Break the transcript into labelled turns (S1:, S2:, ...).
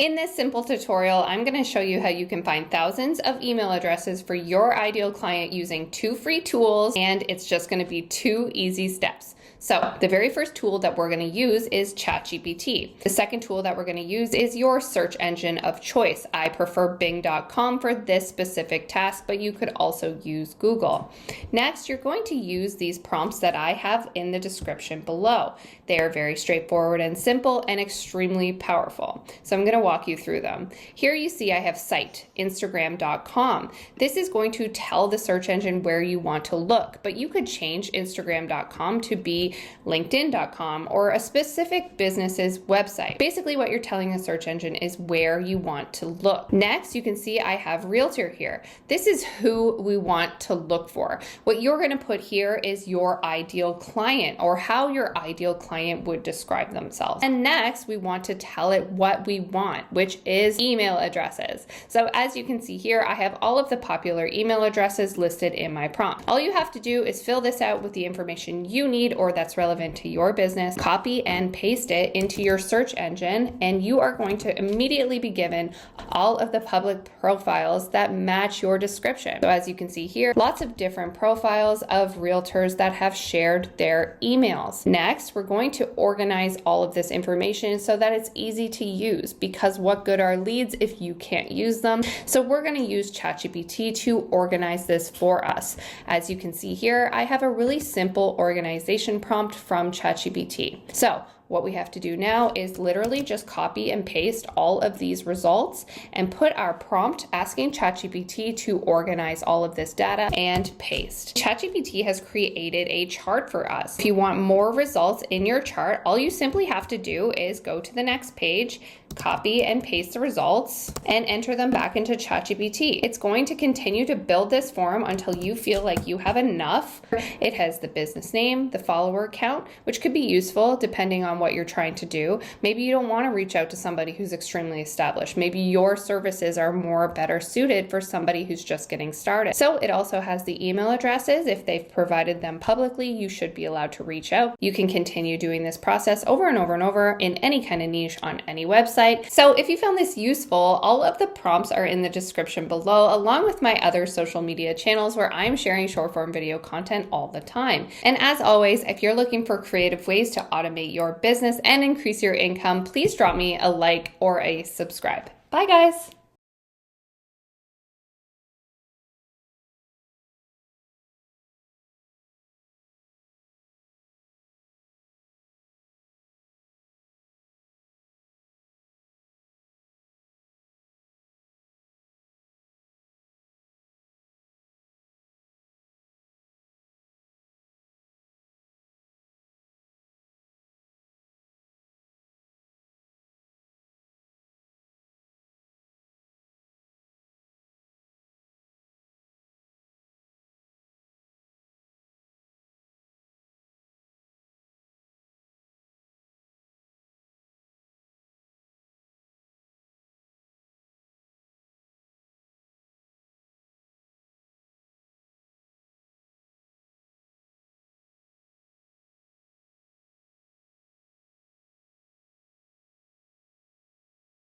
S1: In this simple tutorial, I'm going to show you how you can find thousands of email addresses for your ideal client using 2 free tools, and it's just going to be 2 easy steps. So the very first tool that we're going to use is ChatGPT. The second tool that we're going to use is your search engine of choice. I prefer Bing.com for this specific task, but you could also use Google. Next, you're going to use these prompts that I have in the description below. They are very straightforward and simple and extremely powerful. So I'm going to walk you through them. Here you see I have site, Instagram.com. This is going to tell the search engine where you want to look, but you could change Instagram.com to be LinkedIn.com or a specific business's website. Basically, what you're telling the search engine is where you want to look. Next, you can see I have Realtor here. This is who we want to look for. What you're going to put here is your ideal client, or how your ideal client would describe themselves. And next, we want to tell it what we want, which is email addresses. So as you can see here, I have all of the popular email addresses listed in my prompt. All you have to do is fill this out with the information you need or that's relevant to your business, copy and paste it into your search engine, and you are going to immediately be given all of the public profiles that match your description. So as you can see here, lots of different profiles of realtors that have shared their emails. Next, we're going to organize all of this information so that it's easy to use, because what good are leads if you can't use them? So we're going to use ChatGPT to organize this for us. As you can see here, I have a really simple organization prompt from ChatGPT. So what we have to do now is literally just copy and paste all of these results and put our prompt asking ChatGPT to organize all of this data and paste. ChatGPT has created a chart for us. If you want more results in your chart, all you simply have to do is go to the next page, copy and paste the results, and enter them back into ChatGPT. It's going to continue to build this form until you feel like you have enough. It has the business name, the follower count, which could be useful depending on what you're trying to do. Maybe you don't want to reach out to somebody who's extremely established. Maybe your services are better suited for somebody who's just getting started. So it also has the email addresses. If they've provided them publicly, you should be allowed to reach out. You can continue doing this process over and over and over in any kind of niche on any website. So if you found this useful, all of the prompts are in the description below, along with my other social media channels where I'm sharing short form video content all the time. And as always, if you're looking for creative ways to automate your business and increase your income, please drop me a like or a subscribe. Bye guys.